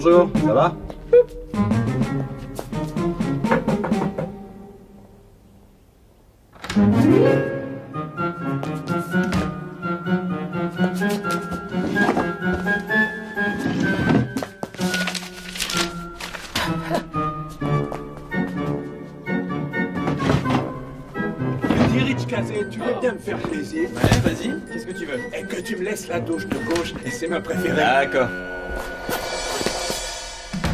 bonjour, ça va? Dis Rich Kazé, tu veux bien me faire plaisir? Ouais, vas-y, qu'est-ce que tu veux? Et que tu me laisses la douche de gauche, c'est ma préférée. D'accord.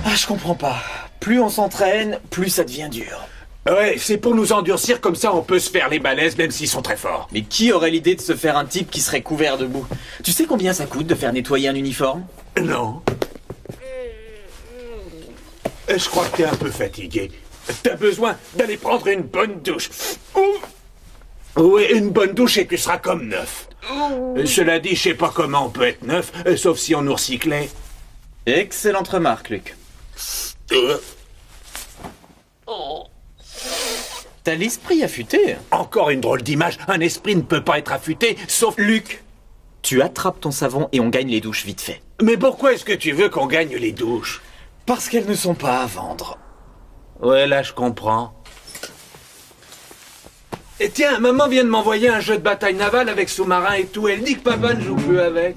Ah, je comprends pas. Plus on s'entraîne, plus ça devient dur. Ouais, c'est pour nous endurcir, comme ça on peut se faire les balaises même s'ils sont très forts. Mais qui aurait l'idée de se faire un type qui serait couvert de boue? Tu sais combien ça coûte de faire nettoyer un uniforme? Non. Je crois que t'es un peu fatigué. T'as besoin d'aller prendre une bonne douche. Oui, une bonne douche et tu seras comme neuf. Cela dit, je sais pas comment on peut être neuf, sauf si on nous recyclait. Excellente remarque, Luc. T'as l'esprit affûté. Encore une drôle d'image. Un esprit ne peut pas être affûté, sauf Luc, tu attrapes ton savon et on gagne les douches vite fait. Mais pourquoi est-ce que tu veux qu'on gagne les douches? Parce qu'elles ne sont pas à vendre. Ouais, là, je comprends. Et tiens, maman vient de m'envoyer un jeu de bataille navale avec sous-marin et tout. Elle dit que papa ne joue plus avec.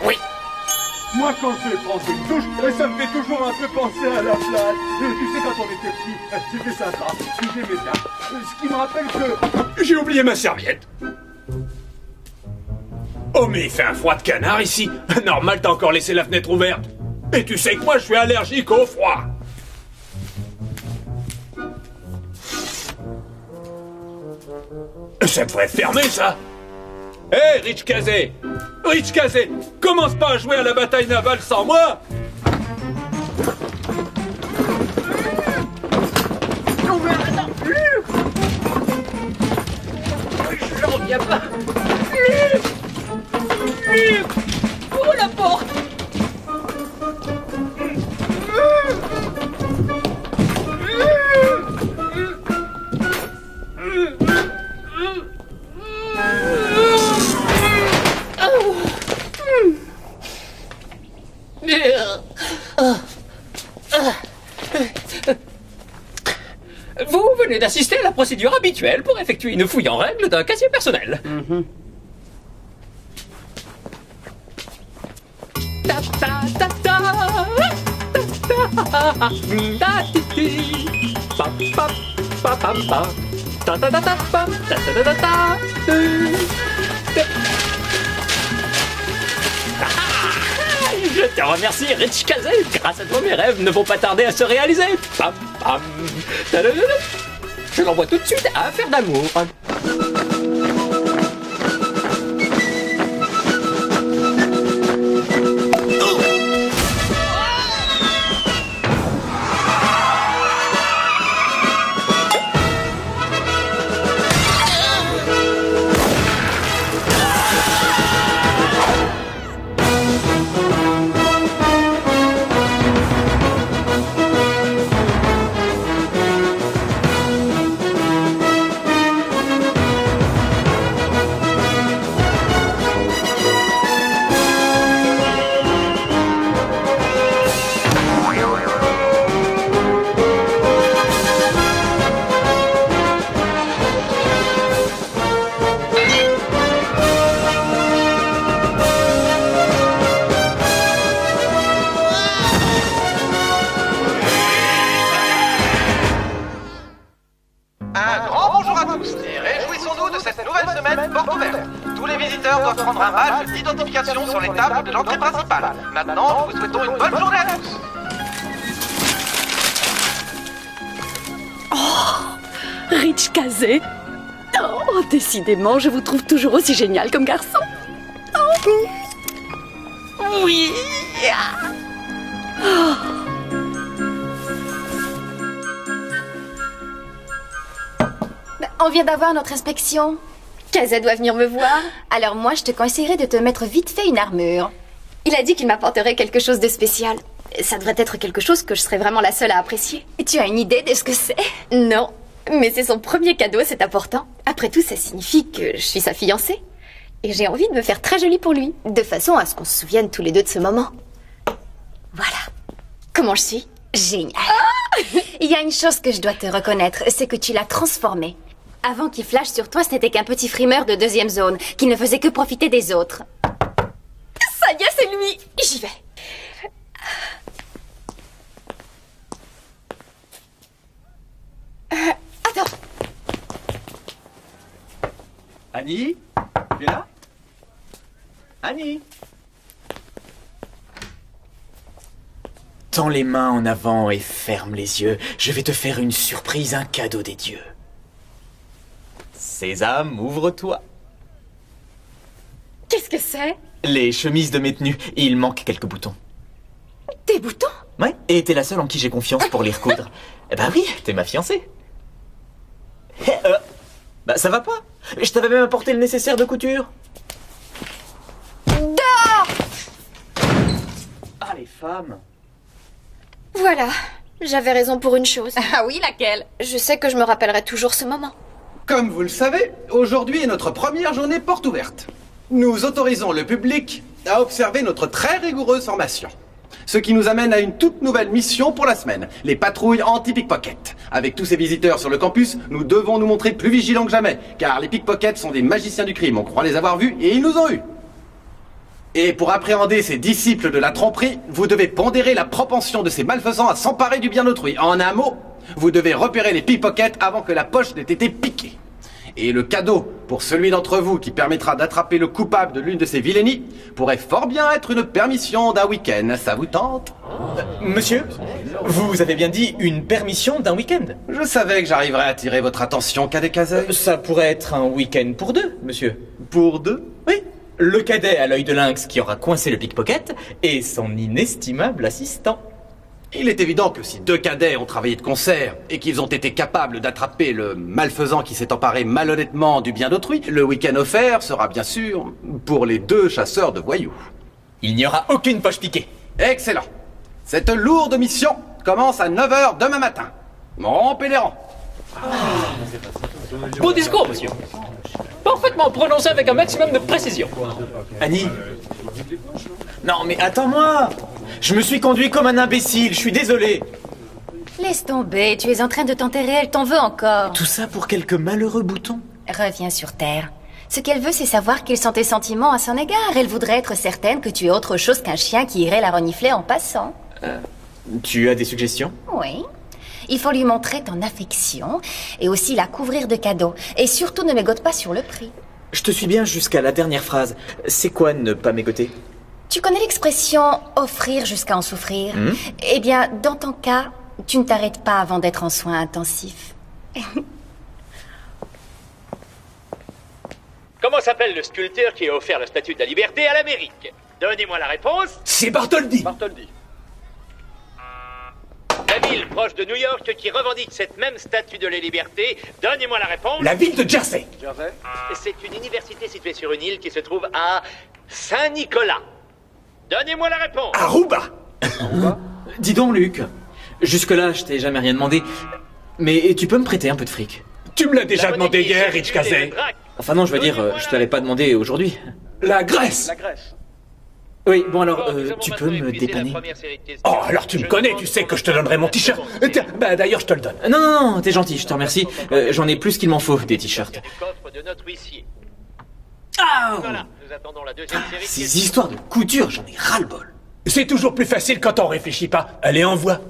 Oui. Moi, quand je vais prendre une douche, ça me fait toujours un peu penser à la plage. Tu sais, quand on était petit, c'était sympa. J'aimais bien. Ce qui me rappelle que... J'ai oublié ma serviette. Oh, mais il fait un froid de canard ici. Normal, t'as encore laissé la fenêtre ouverte. Et tu sais que moi, je suis allergique au froid. Ça devrait fermer, ça. Hé, hey, Rich Kazé! Rich Kazé! Commence pas à jouer à la bataille navale sans moi! Non, mais attends, Luc! Je reviens pas! Luc! Luc! Ouvre la porte! Vous venez d'assister à la procédure habituelle pour effectuer une fouille en règle d'un casier personnel. Ta ta ta ta ta ta ti ti pa pa pa pa pa ta ta ta ta pa ta ta ta ta Je te remercie, Rich Kazé. Grâce à toi, mes rêves ne vont pas tarder à se réaliser. Pam, pam. Je l'envoie tout de suite à Affaire d'amour. Un grand bonjour à tous et réjouissons-nous de cette nouvelle semaine porte ouverte. Tous les visiteurs doivent prendre un badge d'identification sur les tables de l'entrée principale. Maintenant, nous vous souhaitons une bonne journée à tous. Oh, Rich Kazé. Oh, décidément, je vous trouve toujours aussi génial comme garçon. Oh. Oui. Oh. On vient d'avoir notre inspection. Kazé doit venir me voir. Alors moi, je te conseillerais de te mettre vite fait une armure. Il a dit qu'il m'apporterait quelque chose de spécial. Ça devrait être quelque chose que je serais vraiment la seule à apprécier. Tu as une idée de ce que c'est? Non, mais c'est son premier cadeau, c'est important. Après tout, ça signifie que je suis sa fiancée. Et j'ai envie de me faire très jolie pour lui, de façon à ce qu'on se souvienne tous les deux de ce moment. Voilà. Comment je suis? Génial. Il y a une chose que je dois te reconnaître, c'est que tu l'as transformé. Avant qu'il flash sur toi, ce n'était qu'un petit frimeur de deuxième zone, qui ne faisait que profiter des autres. Ça y est, c'est lui. J'y vais. Attends. Annie? Tu es là? Annie? Tends les mains en avant et ferme les yeux. Je vais te faire une surprise, un cadeau des dieux. Sésame, ouvre-toi. Qu'est-ce que c'est? Les chemises de mes tenues. Il manque quelques boutons. Des boutons? Ouais, et t'es la seule en qui j'ai confiance pour les recoudre. Eh ben oui, t'es ma fiancée. Bah ça va pas. Je t'avais même apporté le nécessaire de couture. Dehors! Ah, les femmes. Voilà, j'avais raison pour une chose. Ah oui, laquelle? Je sais que je me rappellerai toujours ce moment. Comme vous le savez, aujourd'hui est notre première journée porte ouverte. Nous autorisons le public à observer notre très rigoureuse formation. Ce qui nous amène à une toute nouvelle mission pour la semaine, les patrouilles anti-pickpocket. Avec tous ces visiteurs sur le campus, nous devons nous montrer plus vigilants que jamais, car les pickpockets sont des magiciens du crime, on croit les avoir vus et ils nous ont eus. Et pour appréhender ces disciples de la tromperie, vous devez pondérer la propension de ces malfaisants à s'emparer du bien d'autrui. En un mot, vous devez repérer les pickpockets avant que la poche n'ait été piquée. Et le cadeau pour celui d'entre vous qui permettra d'attraper le coupable de l'une de ces vilainies pourrait fort bien être une permission d'un week-end. Ça vous tente? Monsieur, vous avez bien dit une permission d'un week-end. Je savais que j'arriverais à attirer votre attention, cadet Kazé. Ça pourrait être un week-end pour deux, monsieur. Pour deux? Oui. Le cadet à l'œil de lynx qui aura coincé le pickpocket et son inestimable assistant. Il est évident que si deux cadets ont travaillé de concert et qu'ils ont été capables d'attraper le malfaisant qui s'est emparé malhonnêtement du bien d'autrui, le week-end offert sera bien sûr pour les deux chasseurs de voyous. Il n'y aura aucune poche piquée. Excellent. Cette lourde mission commence à 9h demain matin. Rompez les rangs. Beau discours, monsieur. Parfaitement prononcé avec un maximum de précision. Annie. Non mais attends-moi. Je me suis conduit comme un imbécile, je suis désolé. Laisse tomber, tu es en train de t'enterrer, elle t'en veut encore. Tout ça pour quelques malheureux boutons. Reviens sur Terre. Ce qu'elle veut, c'est savoir quels sont tes sentiments à son égard. Elle voudrait être certaine que tu es autre chose qu'un chien qui irait la renifler en passant. Tu as des suggestions? Oui. Il faut lui montrer ton affection et aussi la couvrir de cadeaux. Et surtout, ne mégote pas sur le prix. Je te suis bien jusqu'à la dernière phrase. C'est quoi ne pas mégoter? Tu connais l'expression « offrir jusqu'à en souffrir » Eh bien, dans ton cas, tu ne t'arrêtes pas avant d'être en soins intensifs. Comment s'appelle le sculpteur qui a offert la statue de la liberté à l'Amérique? Donnez-moi la réponse. C'est Bartholdi. La ville proche de New York qui revendique cette même statue de la liberté. Donnez-moi la réponse. La ville de Jersey. C'est une université située sur une île qui se trouve à Saint-Nicolas. Donnez-moi la réponse. Aruba. Dis donc, Luc. Jusque-là, je t'ai jamais rien demandé. Mais tu peux me prêter un peu de fric? Tu me l'as déjà demandé hier, Rich Kazé. Enfin non, je veux dire, je te l'avais pas demandé aujourd'hui. La Grèce. Oui, bon alors, tu peux me dépanner? Oh, alors tu me connais, tu sais que je te donnerai mon t-shirt. Tiens, bah d'ailleurs, je te le donne. Non, t'es gentil, je te remercie. J'en ai plus qu'il m'en faut, des t-shirts. Ah, voilà, nous attendons la deuxième série. Ces histoires de couture, j'en ai ras-le-bol. C'est toujours plus facile quand on réfléchit pas. Allez, envoie.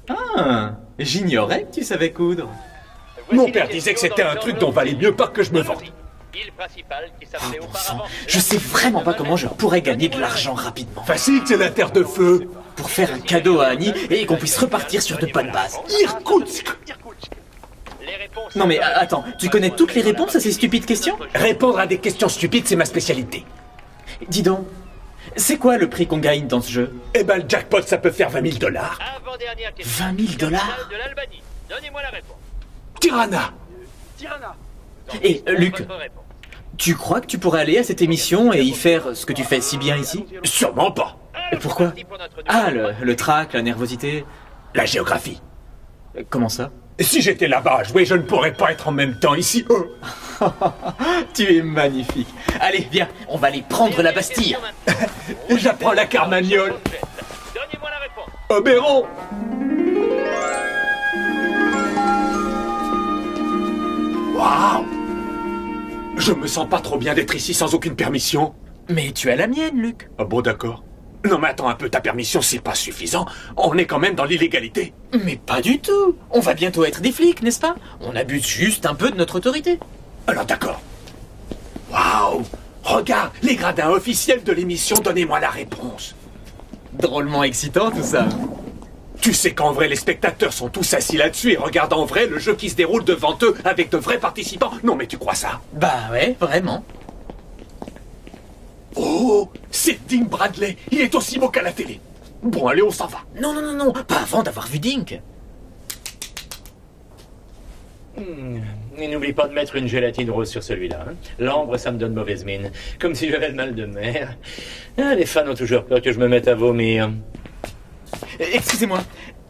Ah, j'ignorais que tu savais coudre. Mon père disait que c'était un truc dont valait mieux pas que je me vante. Bon sang, je sais vraiment pas comment je pourrais gagner de l'argent rapidement. Facile, c'est la terre de feu. Pour faire un cadeau à Annie et qu'on puisse repartir sur de bonnes bases. Irkoutsk. Non mais attends, tu connais toutes les réponses à ces stupides questions? Répondre à des questions stupides, c'est ma spécialité. Dis donc, c'est quoi le prix qu'on gagne dans ce jeu? Eh ben, le jackpot, ça peut faire 20 000 $. 20 000 $? Donnez-moi la réponse. Tirana. Et Luc, tu crois que tu pourrais aller à cette émission et y faire ce que tu fais si bien ici? Sûrement pas. Et pourquoi? Ah, le trac, la nervosité. La géographie. Comment ça? Si j'étais là-bas à jouer, je ne pourrais pas être en même temps ici. Oh. Tu es magnifique. Allez, viens, on va aller prendre la Bastille. J'apprends la Carmagnole. Donnez-moi la réponse. Oberon. Waouh! Je me sens pas trop bien d'être ici sans aucune permission. Mais tu as la mienne, Luc. Ah bon, d'accord. Non mais attends un peu, ta permission c'est pas suffisant. On est quand même dans l'illégalité. Mais pas du tout. On va bientôt être des flics, n'est-ce pas? On abuse juste un peu de notre autorité. Alors d'accord. Waouh! Regarde, les gradins officiels de l'émission, donnez-moi la réponse. Drôlement excitant tout ça. Tu sais qu'en vrai, les spectateurs sont tous assis là-dessus et regardent en vrai le jeu qui se déroule devant eux avec de vrais participants. Non mais tu crois ça? Bah ouais, vraiment. Oh, c'est Dink Bradley. Il est aussi beau qu'à la télé. Bon, allez, on s'en va. Non, pas avant d'avoir vu Dink. Et n'oublie pas de mettre une gélatine rose sur celui-là. Hein. L'ambre, ça me donne mauvaise mine. Comme si j'avais le mal de mer. Ah, les fans ont toujours peur que je me mette à vomir. Excusez-moi,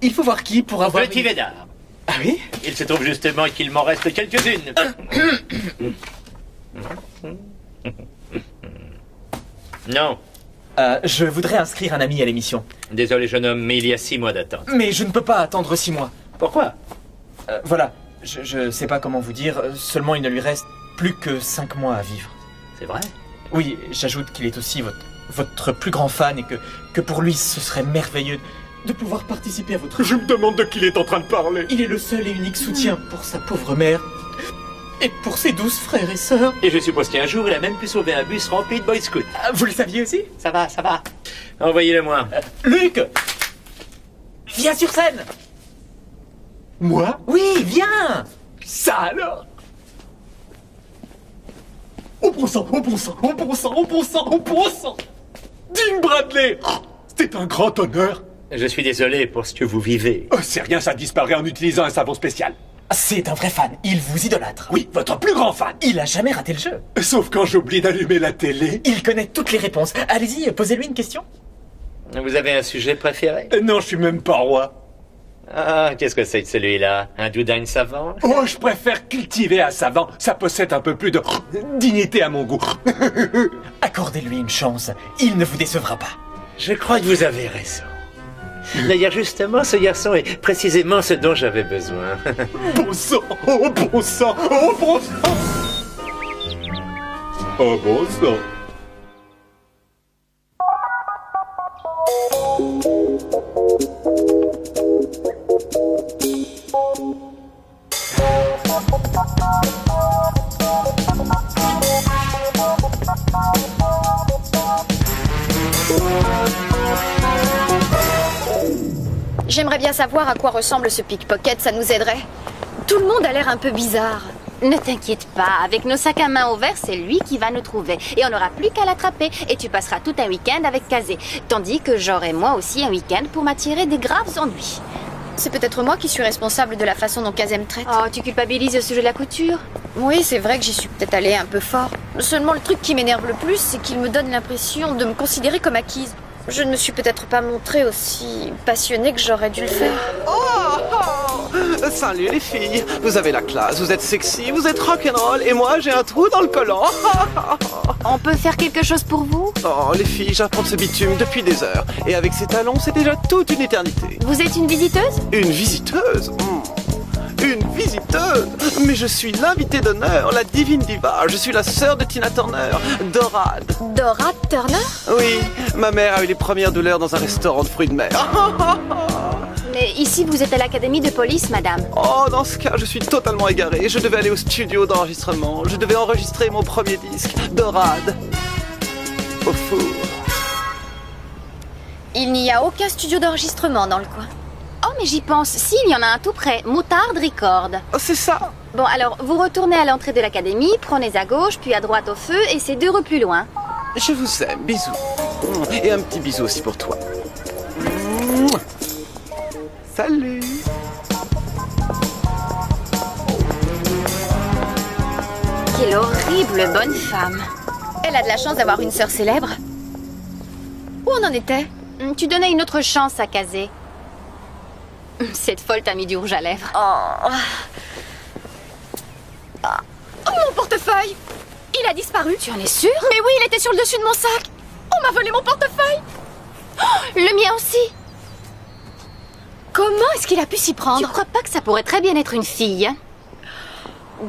il faut voir qui pour avoir... Petit Védard. Ah oui? Il se trouve justement qu'il m'en reste quelques-unes. Non. Je voudrais inscrire un ami à l'émission. Désolé, jeune homme, mais il y a 6 mois d'attente. Mais je ne peux pas attendre 6 mois. Pourquoi? Voilà, je sais pas comment vous dire, seulement il ne lui reste plus que 5 mois à vivre. C'est vrai? Oui, j'ajoute qu'il est aussi votre plus grand fan et que pour lui ce serait merveilleux de pouvoir participer à votre... Je me demande de qui il est en train de parler. Il est le seul et unique soutien pour sa pauvre mère et pour ses 12 frères et sœurs. Et je suppose qu'un jour, il a même pu sauver un bus rempli de Boy Scouts. Vous le saviez aussi? Ça va, ça va. Envoyez-le-moi. Luc! Viens sur scène! Moi? Oui, viens! Ça alors? Au bon sang, au bon sang, au bon sang, au bon sang, au bon sang! Dink Bradley! C'est un grand honneur. Je suis désolé pour ce que vous vivez. Oh, c'est rien, ça disparaît en utilisant un savon spécial. C'est un vrai fan, il vous idolâtre. Oui, votre plus grand fan. Il a jamais raté le jeu. Sauf quand j'oublie d'allumer la télé. Il connaît toutes les réponses. Allez-y, posez-lui une question. Vous avez un sujet préféré? Non, je suis même pas roi. Ah, qu'est-ce que c'est que celui-là? Un doudagne savant? Oh, je préfère cultiver un savant. Ça possède un peu plus de dignité à mon goût. Accordez-lui une chance. Il ne vous décevra pas. Je crois que vous avez raison. D'ailleurs, justement, ce garçon est précisément ce dont j'avais besoin. Bon sang! Oh, bon sang! Oh, bon sang! Oh, bon sang! J'aimerais bien savoir à quoi ressemble ce pickpocket, ça nous aiderait. Tout le monde a l'air un peu bizarre. Ne t'inquiète pas, avec nos sacs à main ouverts, c'est lui qui va nous trouver. Et on n'aura plus qu'à l'attraper. Et tu passeras tout un week-end avec Kazé. Tandis que j'aurai moi aussi un week-end pour m'attirer des graves ennuis. C'est peut-être moi qui suis responsable de la façon dont Kazé me traite. Oh, tu culpabilises au sujet de la couture? Oui, c'est vrai que j'y suis peut-être allée un peu fort. Seulement le truc qui m'énerve le plus, c'est qu'il me donne l'impression de me considérer comme acquise. Je ne me suis peut-être pas montrée aussi passionnée que j'aurais dû le faire. Salut les filles, vous avez la classe, vous êtes sexy, vous êtes rock'n'roll et moi j'ai un trou dans le collant. On peut faire quelque chose pour vous? Oh les filles, j'apprends ce bitume depuis des heures et avec ces talons c'est déjà toute une éternité. Vous êtes une visiteuse? Une visiteuse? Une visiteuse? Mais je suis l'invitée d'honneur, la divine diva. Je suis la sœur de Tina Turner, Dorade. Dorade Turner? Oui, ma mère a eu les premières douleurs dans un restaurant de fruits de mer. Mais ici, vous êtes à l'académie de police, madame. Oh, dans ce cas, je suis totalement égaré. Je devais aller au studio d'enregistrement. Je devais enregistrer mon premier disque, Dorade. Au four. Il n'y a aucun studio d'enregistrement dans le coin. Oh, mais j'y pense. Si, il y en a un tout près. Moutarde Record. Oh, c'est ça. Bon, alors, vous retournez à l'entrée de l'académie, prenez à gauche, puis à droite au feu, et c'est 2 rues plus loin. Je vous aime. Bisous. Et un petit bisou aussi pour toi. Salut. Quelle horrible bonne femme. Elle a de la chance d'avoir une sœur célèbre. Où on en était? Tu donnais une autre chance à Kazé. Cette folle t'a mis du rouge à lèvres. Oh, mon portefeuille! Il a disparu. Tu en es sûre? Mais oui, il était sur le dessus de mon sac. On m'a volé mon portefeuille. Le mien aussi. Comment est-ce qu'il a pu s'y Tu prendre? crois pas que ça pourrait très bien être une fille?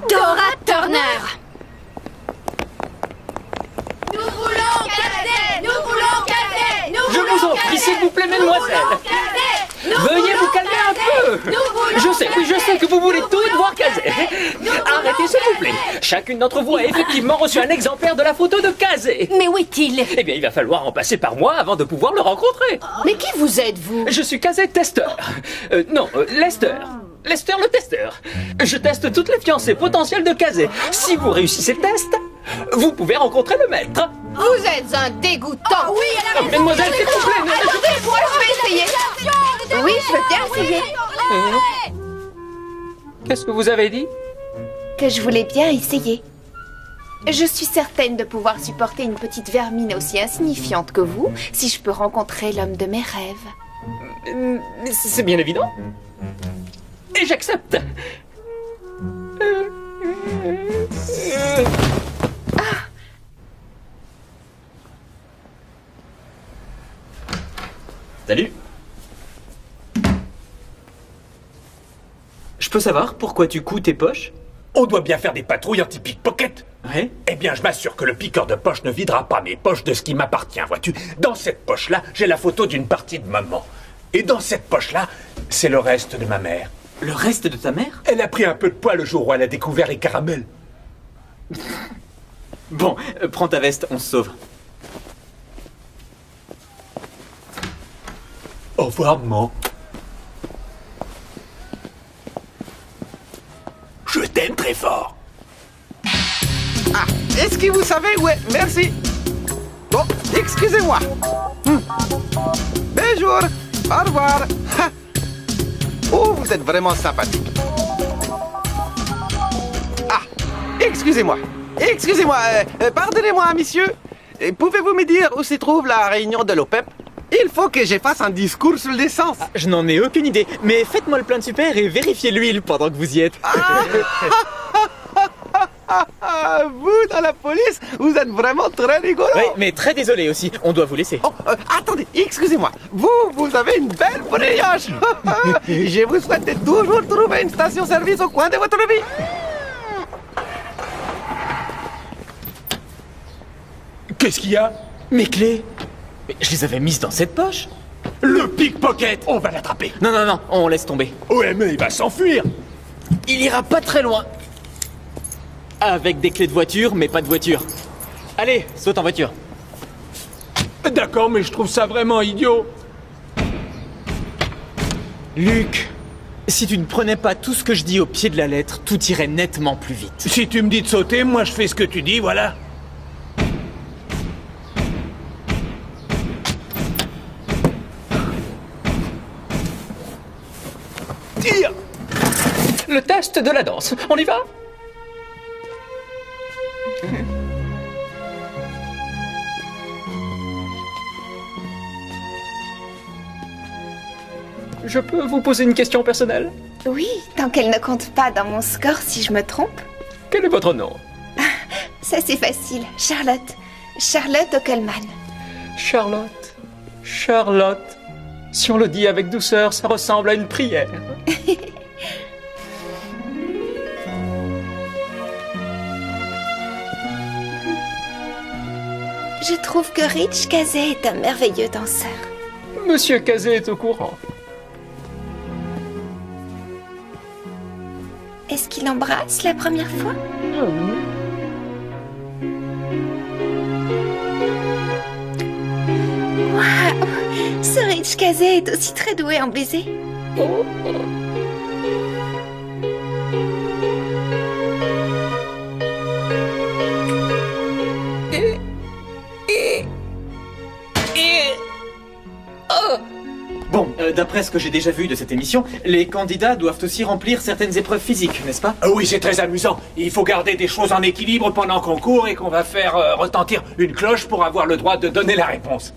Dora Turner. Nous voulons Kazé! Nous voulons Kazé! Je vous en prie, s'il vous plaît, mesdemoiselles. Veuillez vous calmer un peu. Je sais que vous voulez toutes voir Kazé. Arrêtez, s'il vous plaît. Chacune d'entre vous a effectivement reçu un exemplaire de la photo de Kazé. Mais où est-il? Eh bien, il va falloir en passer par moi avant de pouvoir le rencontrer. Mais qui vous êtes, vous? Je suis Kazé Testeur. Lester. Lester le testeur. Je teste toutes les fiancées potentielles de Kazé. Si vous réussissez le test, vous pouvez rencontrer le maître. Vous êtes un dégoûtant. Oui, elle a raison. Mademoiselle, s'il vous plaît. Attendez, moi, je vais essayer. Oui, je veux bien essayer. Qu'est-ce que vous avez dit? Que je voulais bien essayer. Je suis certaine de pouvoir supporter une petite vermine aussi insignifiante que vous si je peux rencontrer l'homme de mes rêves. C'est bien évident. Et j'accepte. Salut. Je peux savoir pourquoi tu couds tes poches? On doit bien faire des patrouilles anti-pickpocket. Ouais. Eh bien, je m'assure que le piqueur de poche ne videra pas mes poches de ce qui m'appartient, vois-tu. Dans cette poche-là, j'ai la photo d'une partie de maman. Et dans cette poche-là, c'est le reste de ma mère. Le reste de ta mère? Elle a pris un peu de poids le jour où elle a découvert les caramels. Bon, prends ta veste, on se sauve. Au revoir, maman. Je t'aime très fort. Ah, est-ce que vous savez où est... Merci. Bon, excusez-moi. Bonjour. Au revoir. Ha. Oh, vous êtes vraiment sympathique. Ah, excusez-moi. Excusez-moi. Pardonnez-moi, monsieur. Pouvez-vous me dire où se trouve la réunion de l'OPEP? Il faut que je fasse un discours sur l'essence. Ah, je n'en ai aucune idée, mais faites-moi le plein de super et vérifiez l'huile pendant que vous y êtes. Vous, dans la police, vous êtes vraiment très rigolo. Oui, mais très désolé aussi, on doit vous laisser. Oh, attendez, excusez-moi. Vous avez une belle brioche. Je vous souhaite de toujours trouver une station-service au coin de votre vie. Qu'est-ce qu'il y a? Mes clés? Mais je les avais mises dans cette poche. Le pickpocket! On va l'attraper. Non, on laisse tomber. Ouais, mais il va s'enfuir. Il ira pas très loin. Avec des clés de voiture, mais pas de voiture. Allez, saute en voiture. D'accord, mais je trouve ça vraiment idiot. Luc, si tu ne prenais pas tout ce que je dis au pied de la lettre, tout irait nettement plus vite. Si tu me dis de sauter, moi je fais ce que tu dis, voilà. Tire! Le test de la danse, on y va? Je peux vous poser une question personnelle? Oui, tant qu'elle ne compte pas dans mon score si je me trompe. Quel est votre nom? Ça c'est facile, Charlotte. Charlotte Ockelman. Charlotte. Charlotte. Si on le dit avec douceur, ça ressemble à une prière. Je trouve que Rich Kazé est un merveilleux danseur. Monsieur Kazé est au courant. Est-ce qu'il embrasse la première fois? Waouh! Ce Rich Kazé est aussi très doué en baiser. Bon, D'après ce que j'ai déjà vu de cette émission, les candidats doivent aussi remplir certaines épreuves physiques, n'est-ce pas? Oui, c'est très amusant. Il faut garder des choses en équilibre pendant qu'on court et qu'on va faire retentir une cloche pour avoir le droit de donner la réponse.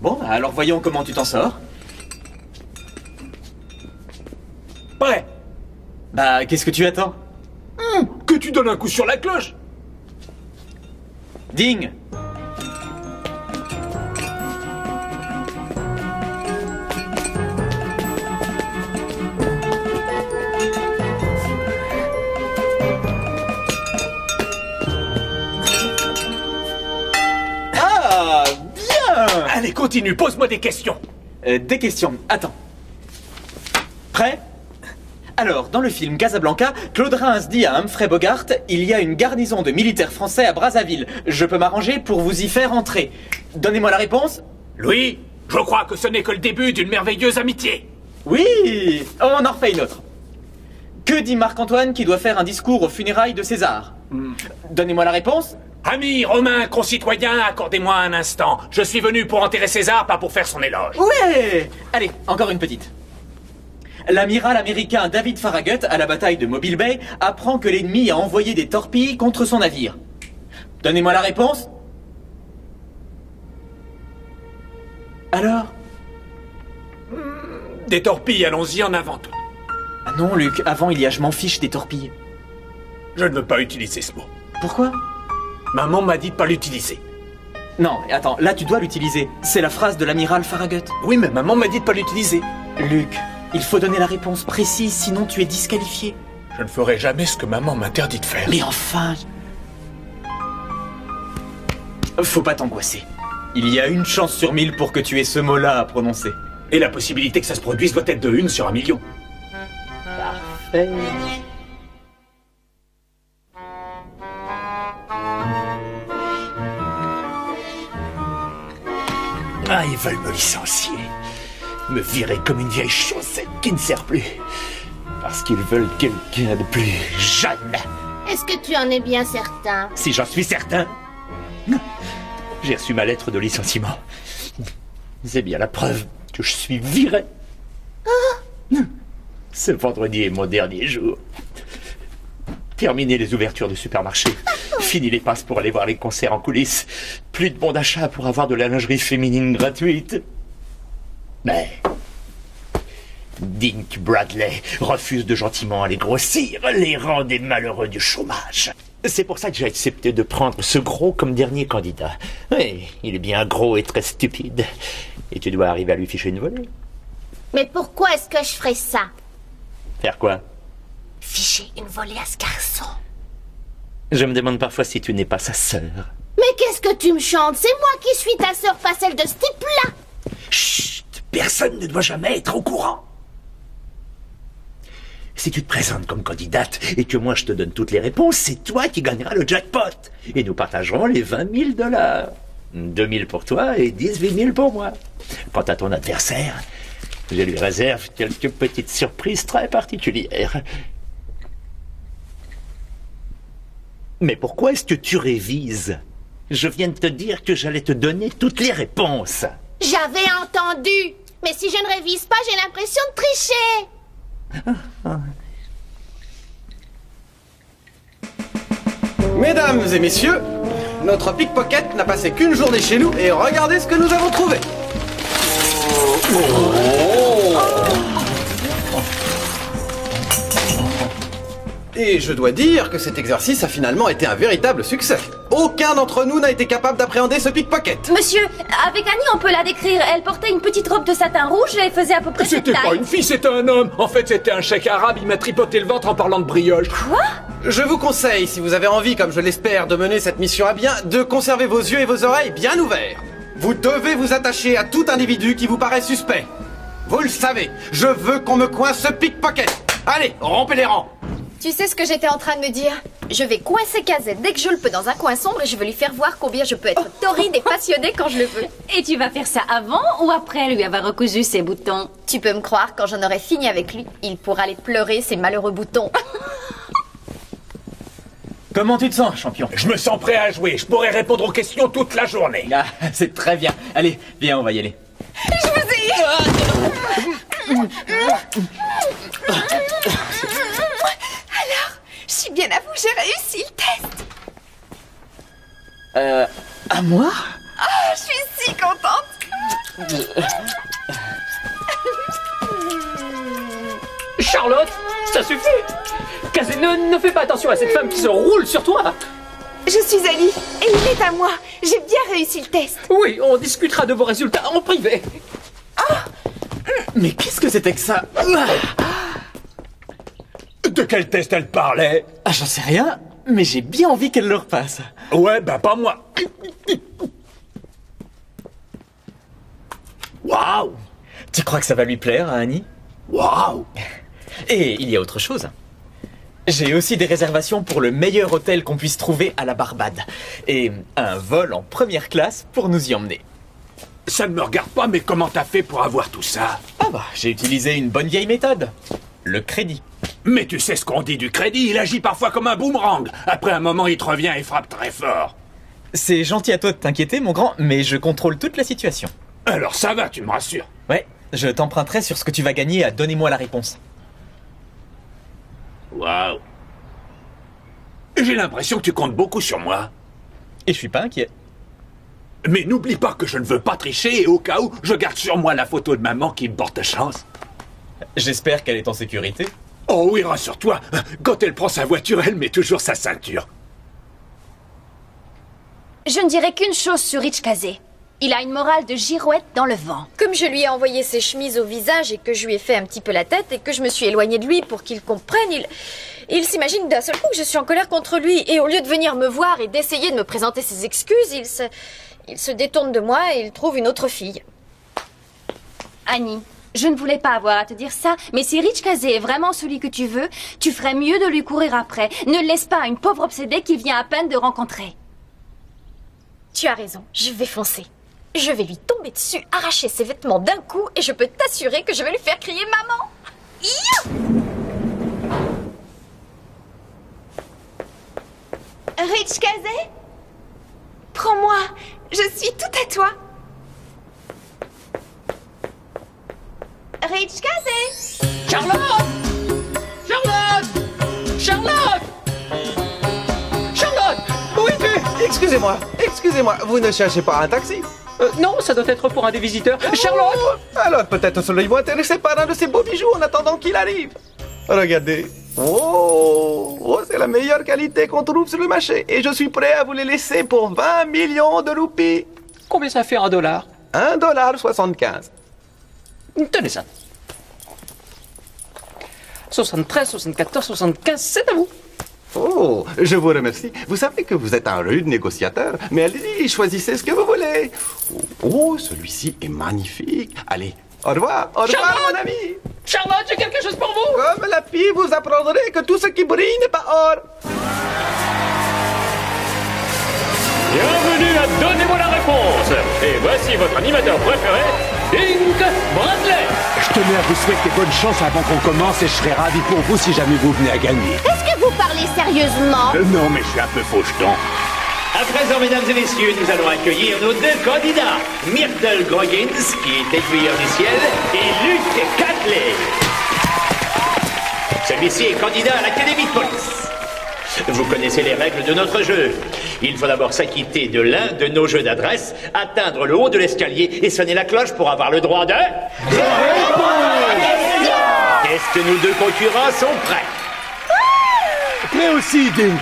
Bon, alors voyons comment tu t'en sors. Prêt? Bah, qu'est-ce que tu attends? Que tu donnes un coup sur la cloche. Ding! Ah, bien! Allez, continue, pose-moi des questions. Des questions, attends. Prêt? Alors, dans le film Casablanca, Claude Rains dit à Humphrey Bogart « Il y a une garnison de militaires français à Brazzaville. Je peux m'arranger pour vous y faire entrer. » Donnez-moi la réponse. Louis, je crois que ce n'est que le début d'une merveilleuse amitié. Oui! On en refait une autre. Que dit Marc-Antoine qui doit faire un discours aux funérailles de César? Donnez-moi la réponse. Amis, Romains, concitoyens, accordez-moi un instant. Je suis venu pour enterrer César, pas pour faire son éloge. Ouais! Allez, encore une petite. L'amiral américain David Farragut, à la bataille de Mobile Bay, apprend que l'ennemi a envoyé des torpilles contre son navire. Donnez-moi la réponse. Alors? Des torpilles, allons-y, en avant tout. Ah non, Luc, avant il y a je m'en fiche des torpilles. Je ne veux pas utiliser ce mot. Pourquoi? Maman m'a dit de pas l'utiliser. Non, mais attends, là tu dois l'utiliser. C'est la phrase de l'amiral Farragut. Oui, mais maman m'a dit de pas l'utiliser. Luc, il faut donner la réponse précise, sinon tu es disqualifié. Je ne ferai jamais ce que maman m'interdit de faire. Mais enfin... Faut pas t'angoisser. Il y a une chance sur 1000 pour que tu aies ce mot-là à prononcer. Et la possibilité que ça se produise doit être de 1 sur 1 million. Parfait. Ah, ils veulent me licencier. Me virer comme une vieille chaussette qui ne sert plus. Parce qu'ils veulent quelqu'un de plus jeune. Est-ce que tu en es bien certain? Si j'en suis certain. J'ai reçu ma lettre de licenciement. C'est bien la preuve que je suis viré. Ce vendredi est mon dernier jour. Terminé les ouvertures de supermarché. Fini les passes pour aller voir les concerts en coulisses. Plus de bons d'achat pour avoir de la lingerie féminine gratuite. Mais Dink Bradley refuse de gentiment aller grossir les rangs des malheureux du chômage. C'est pour ça que j'ai accepté de prendre ce gros comme dernier candidat. Oui, il est bien gros et très stupide. Et tu dois arriver à lui ficher une volée. Mais pourquoi est-ce que je ferais ça? Faire quoi? Ficher une volée à ce garçon. Je me demande parfois si tu n'es pas sa sœur. Mais qu'est-ce que tu me chantes? C'est moi qui suis ta sœur, pas celle de ce type-là. Chut! Personne ne doit jamais être au courant. Si tu te présentes comme candidate et que moi je te donne toutes les réponses, c'est toi qui gagneras le jackpot. Et nous partagerons les 20 000 $. 2 000 pour toi et 18 000 pour moi. Quant à ton adversaire, je lui réserve quelques petites surprises très particulières. Mais pourquoi est-ce que tu révises? Je viens de te dire que j'allais te donner toutes les réponses. J'avais entendu. Mais si je ne révise pas, j'ai l'impression de tricher. Mesdames et messieurs, notre pickpocket n'a passé qu'une journée chez nous et regardez ce que nous avons trouvé. Et je dois dire que cet exercice a finalement été un véritable succès. Aucun d'entre nous n'a été capable d'appréhender ce pickpocket. Monsieur, avec Annie, on peut la décrire. Elle portait une petite robe de satin rouge et faisait à peu près cette taille. C'était pas une fille, c'était un homme. En fait, c'était un cheikh arabe. Il m'a tripoté le ventre en parlant de brioche. Quoi? Je vous conseille, si vous avez envie, comme je l'espère, de mener cette mission à bien, de conserver vos yeux et vos oreilles bien ouverts. Vous devez vous attacher à tout individu qui vous paraît suspect. Vous le savez, je veux qu'on me coince ce pickpocket. Allez, rompez les rangs. Tu sais ce que j'étais en train de me dire? Je vais coincer Kazet dès que je le peux dans un coin sombre et je vais lui faire voir combien je peux être torride et passionnée quand je le veux. Et tu vas faire ça avant ou après lui avoir recousu ses boutons? Tu peux me croire, quand j'en aurai fini avec lui, il pourra aller pleurer ses malheureux boutons. Comment tu te sens, champion? Je me sens prêt à jouer. Je pourrais répondre aux questions toute la journée. Ah, c'est très bien. Allez, viens, on va y aller. Je vous ai eu! Alors, je suis bien à vous, j'ai réussi le test. À moi? Oh, je suis si contente. Charlotte, ça suffit. Kazé, ne fais pas attention à cette femme qui se roule sur toi. Je suis Ali, et il est à moi. J'ai bien réussi le test. Oui, on discutera de vos résultats en privé. Mais qu'est-ce que c'était que ça? De quel test elle parlait? Ah, j'en sais rien, mais j'ai bien envie qu'elle le repasse. Ouais, bah pas moi. Waouh! Tu crois que ça va lui plaire, hein, Annie? Waouh! Et il y a autre chose. J'ai aussi des réservations pour le meilleur hôtel qu'on puisse trouver à la Barbade. Et un vol en première classe pour nous y emmener. Ça ne me regarde pas, mais comment t'as fait pour avoir tout ça? Ah bah, j'ai utilisé une bonne vieille méthode. Le crédit. Mais tu sais ce qu'on dit du crédit, il agit parfois comme un boomerang. Après un moment, il te revient et frappe très fort. C'est gentil à toi de t'inquiéter, mon grand, mais je contrôle toute la situation. Alors ça va, tu me rassures. Ouais, je t'emprunterai sur ce que tu vas gagner à donnez-moi la réponse. Waouh. J'ai l'impression que tu comptes beaucoup sur moi. Et je suis pas inquiet. Mais n'oublie pas que je ne veux pas tricher et au cas où, je garde sur moi la photo de maman qui me porte chance. J'espère qu'elle est en sécurité. Oh oui, rassure-toi. Quand elle prend sa voiture, elle met toujours sa ceinture. Je ne dirai qu'une chose sur Rich Kazé. Il a une morale de girouette dans le vent. Comme je lui ai envoyé ses chemises au visage et que je lui ai fait un petit peu la tête et que je me suis éloignée de lui pour qu'il comprenne, il s'imagine d'un seul coup que je suis en colère contre lui. Et au lieu de venir me voir et d'essayer de me présenter ses excuses, il se détourne de moi et il trouve une autre fille. Annie, je ne voulais pas avoir à te dire ça, mais si Rich Kazé est vraiment celui que tu veux, tu ferais mieux de lui courir après. Ne laisse pas une pauvre obsédée qu'il vient à peine de rencontrer. Tu as raison, je vais foncer. Je vais lui tomber dessus, arracher ses vêtements d'un coup et je peux t'assurer que je vais lui faire crier maman. Rich Kazé? Prends-moi, je suis tout à toi. Rich Kazé? Charlotte! Charlotte! Où es-tu? Excusez-moi, vous ne cherchez pas un taxi? Non, ça doit être pour un des visiteurs. Charlotte! Alors peut-être seriez-vous intéressé par un de ces beaux bijoux en attendant qu'il arrive. Regardez. Oh, c'est la meilleure qualité qu'on trouve sur le marché. Et je suis prêt à vous les laisser pour 20 millions de roupies. Combien ça fait $1? $1,75. Tenez ça. 73, 74, 75, c'est à vous. Oh, je vous remercie. Vous savez que vous êtes un rude négociateur, mais allez-y, choisissez ce que vous voulez. Oh, celui-ci est magnifique. Allez, au revoir, mon ami. Charlotte, j'ai quelque chose pour vous. Comme la fille, vous apprendrez que tout ce qui brille n'est pas or. Bienvenue à Donnez-moi la réponse. Et voici votre animateur préféré, Dink Bradley. Je tenais à vous souhaiter bonne chance avant qu'on commence et je serais ravi pour vous si jamais vous venez à gagner. Est-ce que vous parlez sérieusement? Non, mais je suis un peu faucheton. À présent, mesdames et messieurs, nous allons accueillir nos deux candidats, Myrtle Groggins, qui est aiguilleur du ciel, et Luke Catley. Celui-ci est candidat à l'Académie de police. Vous connaissez les règles de notre jeu. Il faut d'abord s'acquitter de l'un de nos jeux d'adresse, atteindre le haut de l'escalier et sonner la cloche pour avoir le droit de... Est-ce que nos deux concurrents sont prêts? Prêt aussi, Dink.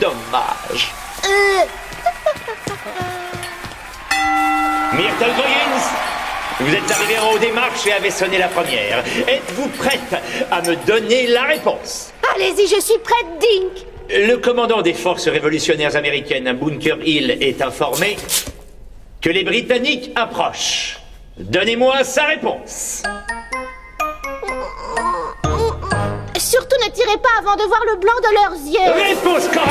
Dommage. Myrtle Groggins, vous êtes arrivé en haut des marches et avez sonné la première. Êtes-vous prête à me donner la réponse? Allez-y, je suis prête, Dink. Le commandant des forces révolutionnaires américaines à Bunker Hill est informé que les Britanniques approchent. Donnez-moi sa réponse. Surtout ne tirez pas avant de voir le blanc de leurs yeux. Réponse correcte.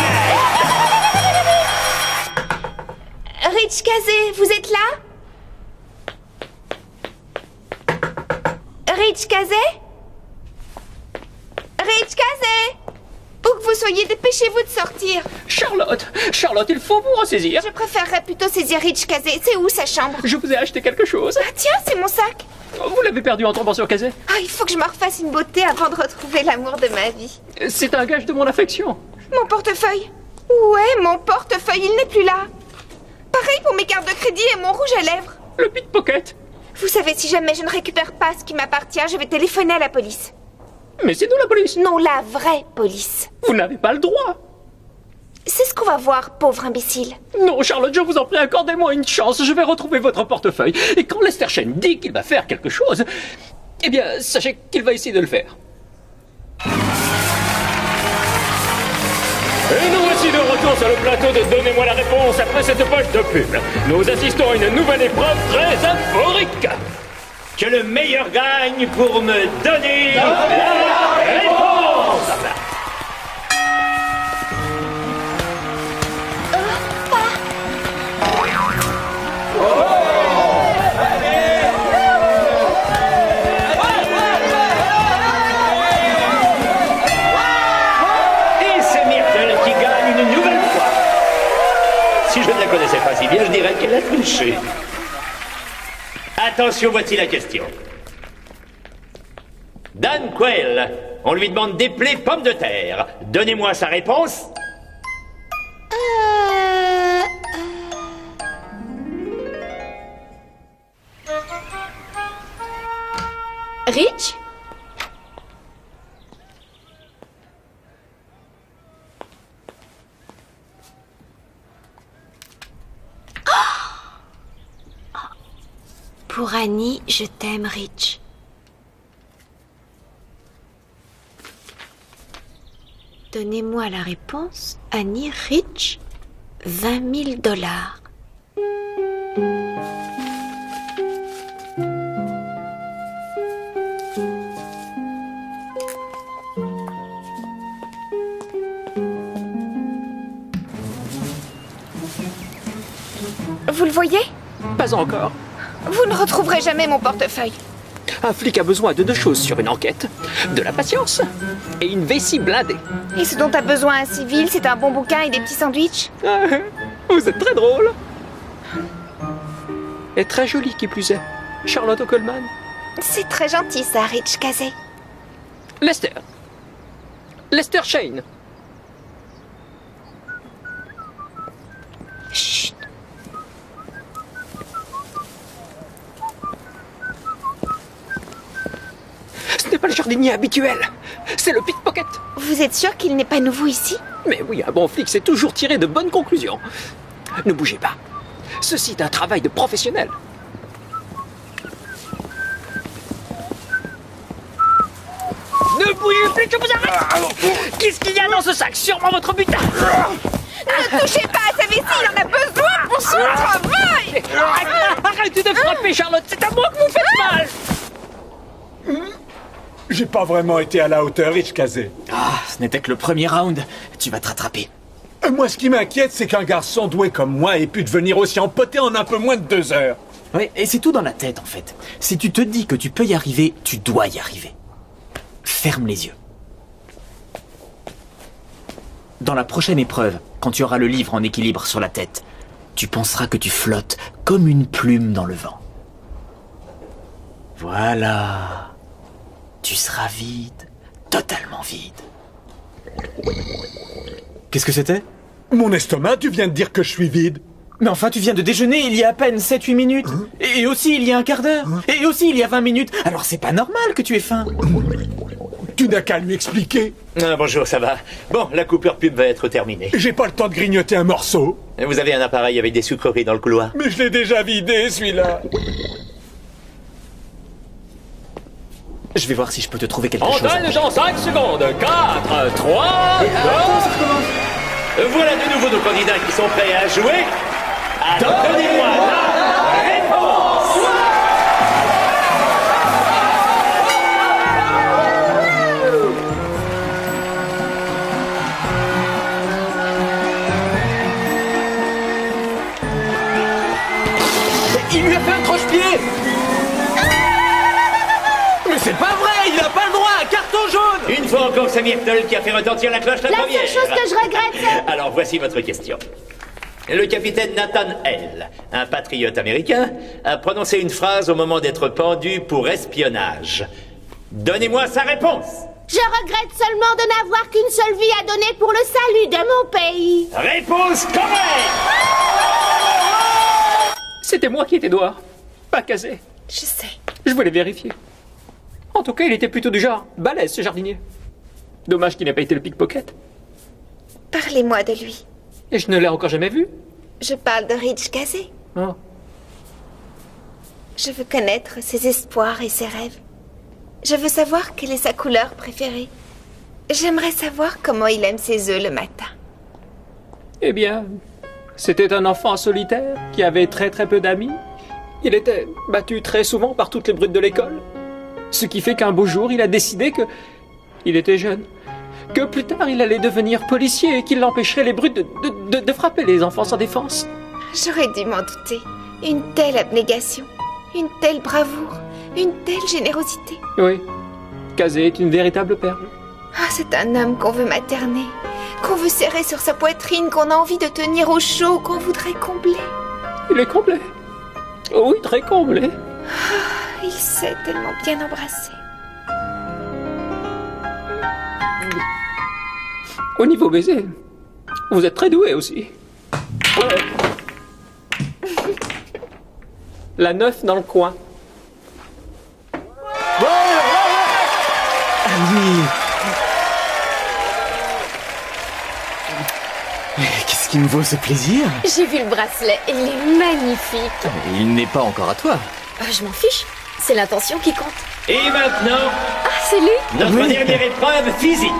Rich Kazé, vous êtes là? Rich Kazé? Rich Kazé? Où que vous soyez, dépêchez-vous de sortir. Charlotte, il faut vous ressaisir. Je préférerais plutôt saisir Rich Kazé. C'est où sa chambre? Je vous ai acheté quelque chose. Ah tiens, c'est mon sac. Vous l'avez perdu en tombant sur Kazé. Ah, il faut que je me refasse une beauté avant de retrouver l'amour de ma vie. C'est un gage de mon affection. Mon portefeuille. Ouais, mon portefeuille, il n'est plus là. Pareil pour mes cartes de crédit et mon rouge à lèvres. Le pickpocket. Vous savez, si jamais je ne récupère pas ce qui m'appartient, je vais téléphoner à la police. Mais c'est nous la police. Non, la vraie police. Vous n'avez pas le droit. C'est ce qu'on va voir, pauvre imbécile. Non, Charlotte, je vous en prie, accordez-moi une chance. Je vais retrouver votre portefeuille. Et quand Lester Shane dit qu'il va faire quelque chose, eh bien, sachez qu'il va essayer de le faire. Et nous voici de retour sur le plateau de Donnez-moi la réponse après cette poche de pub. Nous assistons à une nouvelle épreuve très euphorique. Que le meilleur gagne pour me donner la réponse. Et c'est Myrtle qui gagne une nouvelle fois. Si je ne la connaissais pas si bien, je dirais qu'elle a triché. Attention, voici la question. Dan Quayle, on lui demande d'épeler pommes de terre. Donnez-moi sa réponse. Rich? Pour Annie, je t'aime, Rich. Donnez-moi la réponse. Annie, Rich, 20 000 dollars. Vous le voyez? Pas encore. Vous ne retrouverez jamais mon portefeuille. Un flic a besoin de deux choses sur une enquête. De la patience et une vessie blindée. Et ce dont a besoin un civil, c'est un bon bouquin et des petits sandwichs. Vous êtes très drôle. Et très jolie qui plus est. Charlotte Coleman. C'est très gentil ça, Rich Kazé. Lester. Lester Shane. Chut. Ce n'est pas le jardinier habituel. C'est le pickpocket. Vous êtes sûr qu'il n'est pas nouveau ici? Mais oui, un bon flic sait toujours tirer de bonnes conclusions. Ne bougez pas. Ceci est un travail de professionnel. Ne bougez plus, je vous arrête. Qu'est-ce qu'il y a dans ce sac? Sûrement votre butin. Ne touchez pas à sa vessie, il en a besoin pour son travail. Arrêtez de frapper, Charlotte. C'est à moi que vous faites mal. J'ai pas vraiment été à la hauteur, Rich Kazé. Ah, ce n'était que le premier round. Tu vas te rattraper. Moi, ce qui m'inquiète, c'est qu'un garçon doué comme moi ait pu devenir aussi empoté en un peu moins de 2 heures. Oui, et c'est tout dans la tête, en fait. Si tu te dis que tu peux y arriver, tu dois y arriver. Ferme les yeux. Dans la prochaine épreuve, quand tu auras le livre en équilibre sur la tête, tu penseras que tu flottes comme une plume dans le vent. Voilà. Tu seras vide, totalement vide. Qu'est-ce que c'était? Mon estomac, tu viens de dire que je suis vide. Mais enfin, tu viens de déjeuner il y a à peine 7-8 minutes. Et aussi il y a un quart d'heure. Et aussi il y a 20 minutes. Alors c'est pas normal que tu aies faim. Tu n'as qu'à lui expliquer. Ah, bonjour, ça va. Bon, la coupure pub va être terminée. J'ai pas le temps de grignoter un morceau. Vous avez un appareil avec des sucreries dans le couloir? Mais je l'ai déjà vidé, celui-là. Je vais voir si je peux te trouver quelque chose. Entraîne Jean, 5 secondes. 4, 3, 2... Voilà de nouveau nos candidats qui sont prêts à jouer. Donnez-moi la réponse. pied. Mais c'est pas vrai, il a pas le droit, un carton jaune. Une fois encore, c'est Myrtle qui a fait retentir la cloche la première. La seule chose que je regrette, c'est... Alors voici votre question. Le capitaine Nathan Hale, un patriote américain, a prononcé une phrase au moment d'être pendu pour espionnage. Donnez-moi sa réponse. Je regrette seulement de n'avoir qu'une seule vie à donner pour le salut de mon pays. Réponse correcte. C'était moi qui étais noir, pas Kazé. Je sais. Je voulais vérifier. En tout cas, il était plutôt du genre balèze, ce jardinier. Dommage qu'il n'ait pas été le pickpocket. Parlez-moi de lui. Et je ne l'ai encore jamais vu. Je parle de Ridge Kazé. Oh. Je veux connaître ses espoirs et ses rêves. Je veux savoir quelle est sa couleur préférée. J'aimerais savoir comment il aime ses œufs le matin. Eh bien, c'était un enfant solitaire qui avait très peu d'amis. Il était battu très souvent par toutes les brutes de l'école. Ce qui fait qu'un beau jour, il a décidé que... il était jeune. Que plus tard, il allait devenir policier et qu'il empêcherait les brutes de frapper les enfants sans défense. J'aurais dû m'en douter. Une telle abnégation, une telle bravoure, une telle générosité. Oui, Kazé est une véritable perle. Ah, c'est un homme qu'on veut materner, qu'on veut serrer sur sa poitrine, qu'on a envie de tenir au chaud, qu'on voudrait combler. Il est comblé. Oui, très comblé. Ah, il sait tellement bien embrasser. Au niveau baiser, vous êtes très doué aussi. La 9 dans le coin. Qu'est-ce qui me vaut ce plaisir? J'ai vu le bracelet, il est magnifique. Il n'est pas encore à toi. Je m'en fiche, c'est l'intention qui compte. Et maintenant, Ah, c'est lui? notre dernière épreuve physique.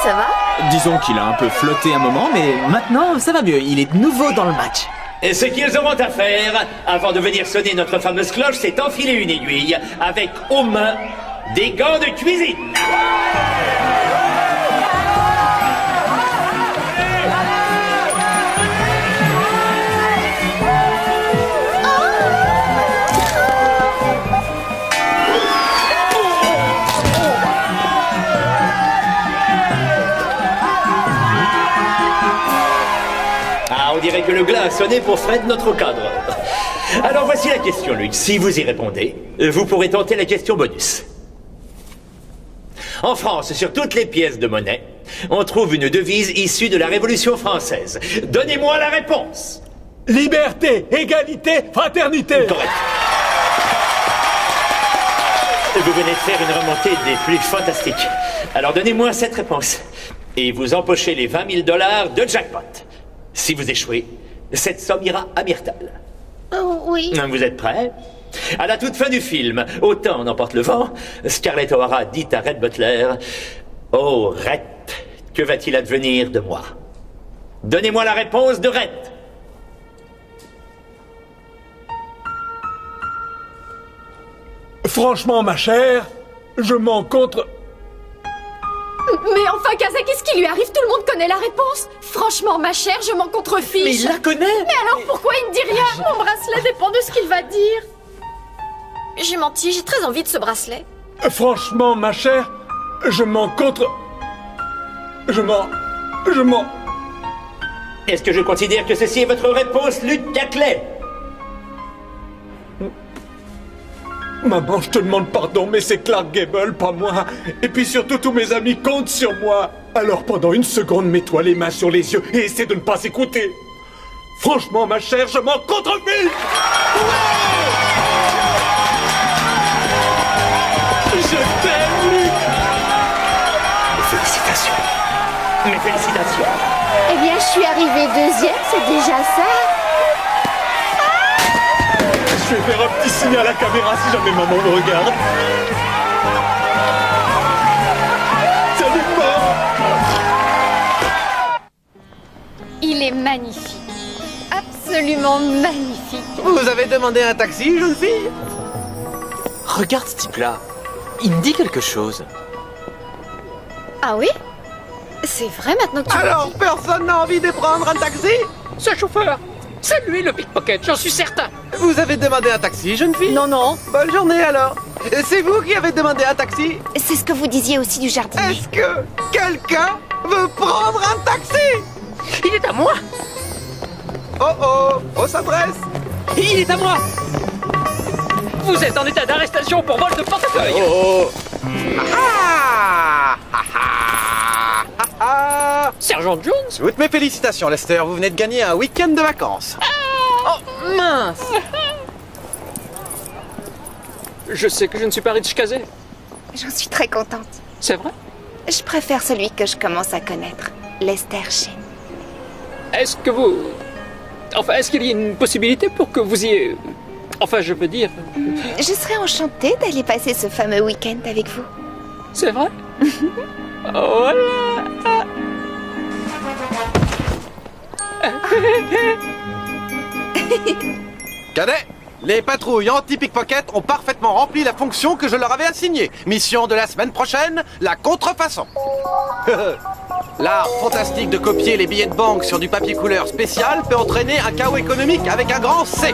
Ça va? Disons qu'il a un peu flotté un moment, mais maintenant, ça va mieux. Il est de nouveau dans le match. Et ce qu'ils auront à faire, avant de venir sonner notre fameuse cloche, c'est enfiler une aiguille avec aux mains des gants de cuisine. On dirait que le glas a sonné pour Fred, notre cadre. Alors voici la question, Luc. Si vous y répondez, vous pourrez tenter la question bonus. En France, sur toutes les pièces de monnaie, on trouve une devise issue de la Révolution française. Donnez-moi la réponse. Liberté, égalité, fraternité. Correct. Vous venez de faire une remontée des plus fantastiques. Alors donnez-moi cette réponse. Et vous empochez les 20 000 $ de jackpot. Si vous échouez, cette somme ira à Myrtle. Oh oui. Vous êtes prêts? À la toute fin du film, autant n'emporte le vent, Scarlett O'Hara dit à Rhett Butler: « Oh, Rhett, que va-t-il advenir de moi ?» Donnez-moi la réponse de Rhett. Franchement, ma chère, je m'en contre... Mais enfin, Kazé, qu'est-ce qui lui arrive? Tout le monde connaît la réponse. Franchement, ma chère, je m'en contrefiche. Mais il la connaît. Mais alors pourquoi il ne dit rien? Mon bracelet dépend de ce qu'il va dire. J'ai menti, j'ai très envie de ce bracelet. Franchement, ma chère, je m'en contre... Je m'en... Est-ce que je considère que ceci est votre réponse, Luc Caclet? Maman, je te demande pardon, mais c'est Clark Gable, pas moi. Et puis surtout, tous mes amis comptent sur moi. Alors pendant une seconde, mets-toi les mains sur les yeux et essaie de ne pas écouter. Franchement, ma chère, je m'en contrefiche. Je t'aime, Luc. Félicitations. Mes félicitations. Eh bien, je suis arrivée deuxième, c'est déjà ça. Je vais faire un petit signe à la caméra si jamais maman me regarde. Salut, maman. Il est magnifique. Absolument magnifique. Vous avez demandé un taxi, jeune fille? Regarde ce type-là. Il me dit quelque chose. Ah oui? C'est vrai maintenant que tu Alors, personne n'a envie de prendre un taxi? Ce chauffeur, c'est lui le pickpocket, j'en suis certain. Vous avez demandé un taxi, jeune fille? Non, non. Bonne journée alors. C'est vous qui avez demandé un taxi? C'est ce que vous disiez aussi du jardinier. Est-ce que quelqu'un veut prendre un taxi? Il est à moi. On s'adresse. Il est à moi. Vous êtes en état d'arrestation pour vol de portefeuille. Sergent Jones? Toutes mes félicitations, Lester. Vous venez de gagner un week-end de vacances. Oh, mince. Je sais que je ne suis pas Rich Casey. J'en suis très contente. C'est vrai? Je préfère celui que je commence à connaître, Lester Sheen. Est-ce que vous... Enfin, est-ce qu'il y a une possibilité pour que vous y... Enfin, je veux dire... Je serais enchantée d'aller passer ce fameux week-end avec vous. C'est vrai? Voilà. Cadet, les patrouilles anti-pickpocket ont parfaitement rempli la fonction que je leur avais assignée. Mission de la semaine prochaine, la contrefaçon. L'art fantastique de copier les billets de banque sur du papier couleur spécial peut entraîner un chaos économique avec un grand C.